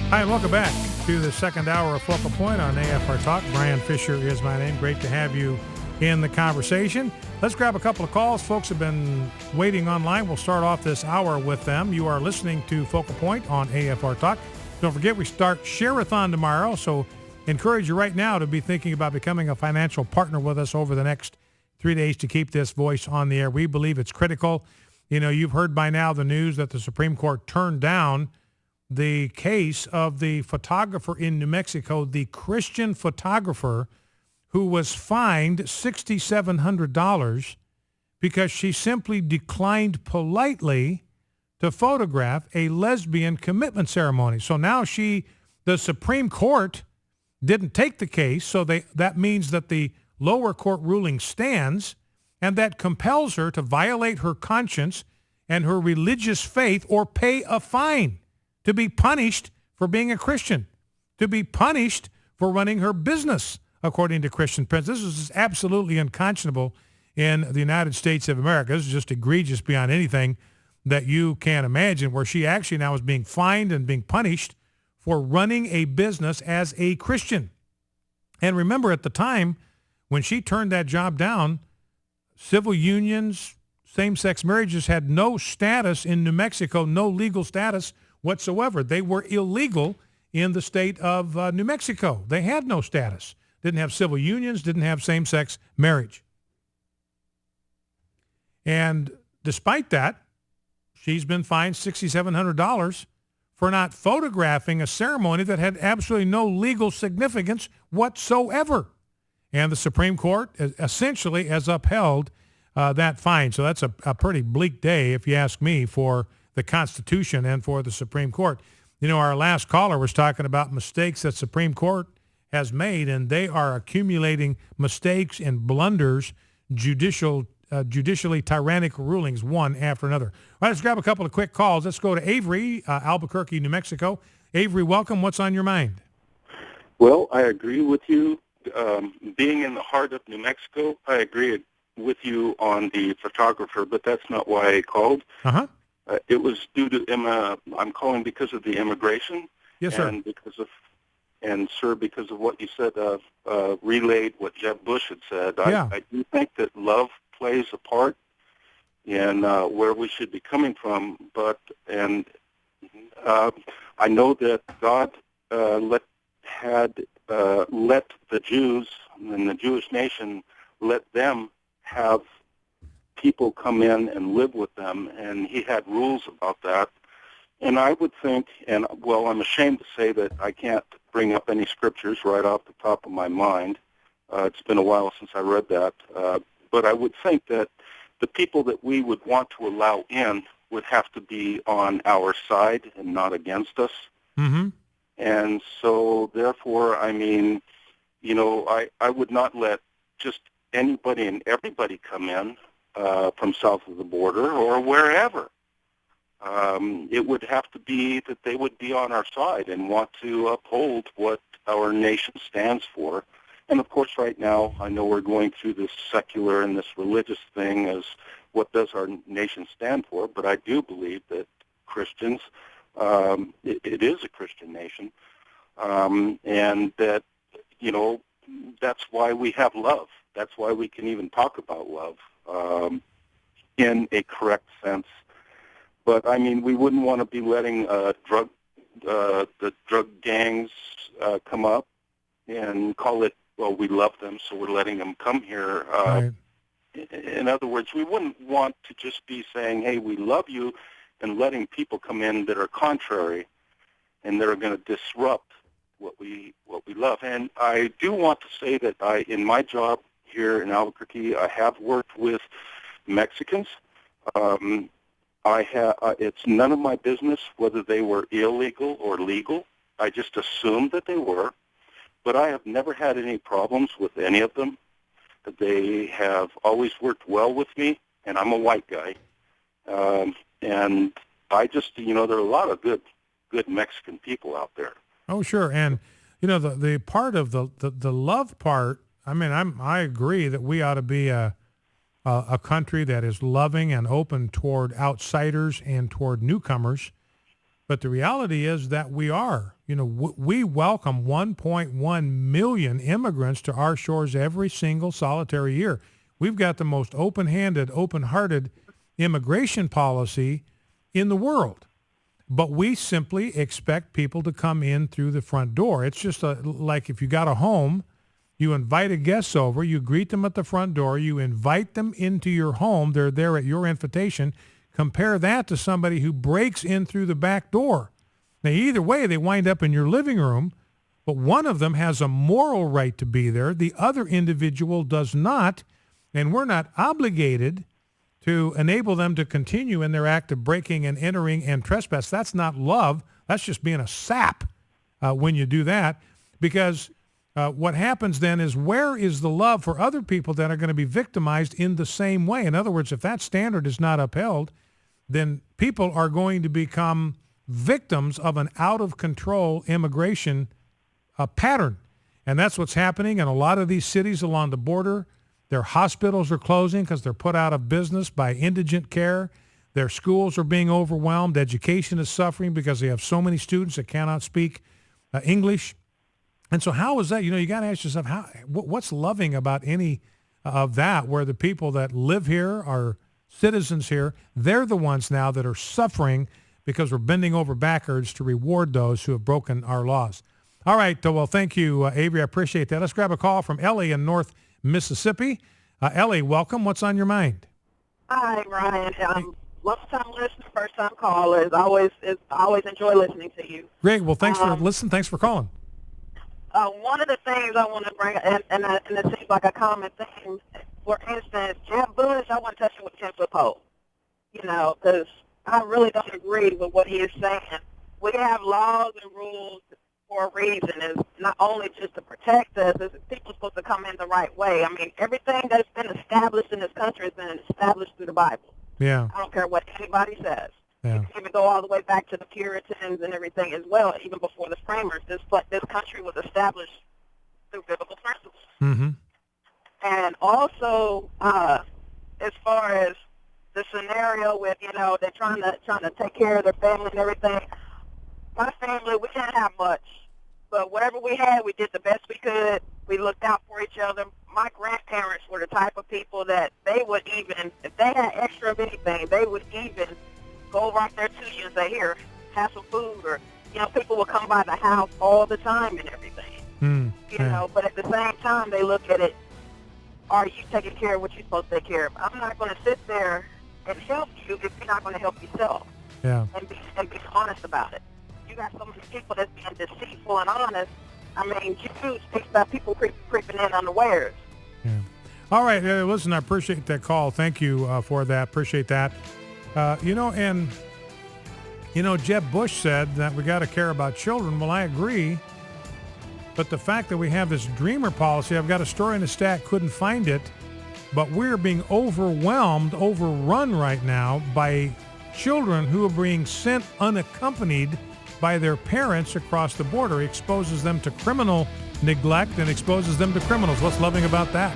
Hi, and welcome back to the second hour of Focal Point on AFR Talk. Brian Fisher is my name. Great to have you in the conversation. Let's grab a couple of calls. Folks have been waiting online. We'll start off this hour with them. You are listening to Focal Point on AFR Talk. Don't forget, we start Share-a-thon tomorrow, so encourage you right now to be thinking about becoming a financial partner with us over the next 3 days to keep this voice on the air. We believe it's critical. You know, you've heard by now the news that the Supreme Court turned down the case of the photographer in New Mexico, the Christian photographer who was fined $6,700 because she simply declined politely to photograph a lesbian commitment ceremony. So now the Supreme Court didn't take the case, so that means that the lower court ruling stands, and that compels her to violate her conscience and her religious faith or pay a fine, to be punished for being a Christian, to be punished for running her business according to Christian principles. This is absolutely unconscionable in the United States of America. This is just egregious beyond anything that you can imagine, where she actually now is being fined and being punished for running a business as a Christian. And remember, at the time when she turned that job down, civil unions, same-sex marriages had no status in New Mexico, no legal status whatsoever. They were illegal in the state of New Mexico. They had no status. Didn't have civil unions, didn't have same-sex marriage. And despite that, she's been fined $6,700 for not photographing a ceremony that had absolutely no legal significance whatsoever. And the Supreme Court essentially has upheld that fine. So that's a pretty bleak day, if you ask me, for the Constitution and for the Supreme Court. You know, our last caller was talking about mistakes that Supreme Court has made, and they are accumulating mistakes and blunders, judicially tyrannical rulings, one after another. All right, let's grab a couple of quick calls. Let's go to Avery, Albuquerque, New Mexico. Avery, welcome. What's on your mind? Well, I agree with you. Being in the heart of New Mexico, I agree with you on the photographer, but that's not why I called. Uh-huh. It was due to I'm calling because of the immigration. Yes, sir. And sir, because of what you said, relayed what Jeb Bush had said. Yeah. I do think that love plays a part in where we should be coming from. I know that God let the Jews and the Jewish nation, let them have people come in and live with them, and he had rules about that. And I would think, I'm ashamed to say that I can't bring up any scriptures right off the top of my mind. It's been a while since I read that. But I would think that the people that we would want to allow in would have to be on our side and not against us. Mm-hmm. And so, therefore, I mean, you know, I would not let just anybody and everybody come in from south of the border or wherever. It would have to be that they would be on our side and want to uphold what our nation stands for. And, of course, right now, I know we're going through this secular and this religious thing as what does our nation stand for, but I do believe that Christians, it is a Christian nation, and that, you know, that's why we have love. That's why we can even talk about love in a correct sense. But, I mean, we wouldn't want to be letting the drug gangs come up and call it, well, we love them, so we're letting them come here. Right. In other words, we wouldn't want to just be saying, hey, we love you, and letting people come in that are contrary and that are going to disrupt what we love. And I do want to say that in my job here in Albuquerque, I have worked with Mexicans. It's none of my business whether they were illegal or legal. I just assumed that they were. But I have never had any problems with any of them. They have always worked well with me, and I'm a white guy. And I just, you know, there are a lot of good Mexican people out there. Oh, sure. And, you know, the part of the love part, I mean, I agree that we ought to be a country that is loving and open toward outsiders and toward newcomers. But the reality is that we are. We welcome 1.1 million immigrants to our shores every single solitary year. We've got the most open-handed, open-hearted immigration policy in the world. But we simply expect people to come in through the front door. It's just like if you got a home, you invite a guest over, you greet them at the front door, you invite them into your home, they're there at your invitation. Compare that to somebody who breaks in through the back door. Now, either way, they wind up in your living room, but one of them has a moral right to be there. The other individual does not, and we're not obligated to enable them to continue in their act of breaking and entering and trespass. That's not love. That's just being a sap when you do that, because what happens then is, where is the love for other people that are going to be victimized in the same way? In other words, if that standard is not upheld, then people are going to become victims of an out-of-control immigration pattern. And that's what's happening in a lot of these cities along the border. Their hospitals are closing because they're put out of business by indigent care. Their schools are being overwhelmed. Education is suffering because they have so many students that cannot speak English. And so how is that? You got to ask yourself, what's loving about any of that, where the people that live here are citizens here, they're the ones now that are suffering because we're bending over backwards to reward those who have broken our laws. All right. Well, thank you, Avery. I appreciate that. Let's grab a call from Ellie in North Mississippi. Ellie, welcome. What's on your mind? Hi, Ryan. Long-time listener, first-time caller. I always enjoy listening to you. Great. Well, thanks for listening. Thanks for calling. One of the things I want to bring, and it seems like a common thing, for instance, Jeb Bush, I want to touch him with a 10-foot pole, because I really don't agree with what he is saying. We have laws and rules for a reason. It's not only just to protect us, it's people supposed to come in the right way. I mean, everything that's been established in this country has been established through the Bible. Yeah. I don't care what anybody says. Yeah. You can even go all the way back to the Puritans and everything as well, even before the framers. This country was established through biblical principles. Mm-hmm. And also, as far as the scenario with, they're trying to take care of their family and everything, my family, we didn't have much. But whatever we had, we did the best we could. We looked out for each other. My grandparents were the type of people that they would even, if they had extra of anything, they would even go right there to you and say, here, have some food. Or, people would come by the house all the time and everything. But at the same time, they look at it, are you taking care of what you're supposed to take care of? I'm not going to sit there and help you if you're not going to help yourself. Yeah. And be honest about it. You got so many people that's being deceitful and honest. I mean, Jude speaks about people creeping in unawares. Yeah. All right. Listen, I appreciate that call. Thank you for that. Appreciate that. Jeb Bush said that we got to care about children. Well, I agree. But the fact that we have this dreamer policy, I've got a story in the stat, couldn't find it, but we're being overrun right now by children who are being sent unaccompanied by their parents across the border. It exposes them to criminal neglect and exposes them to criminals. What's loving about that?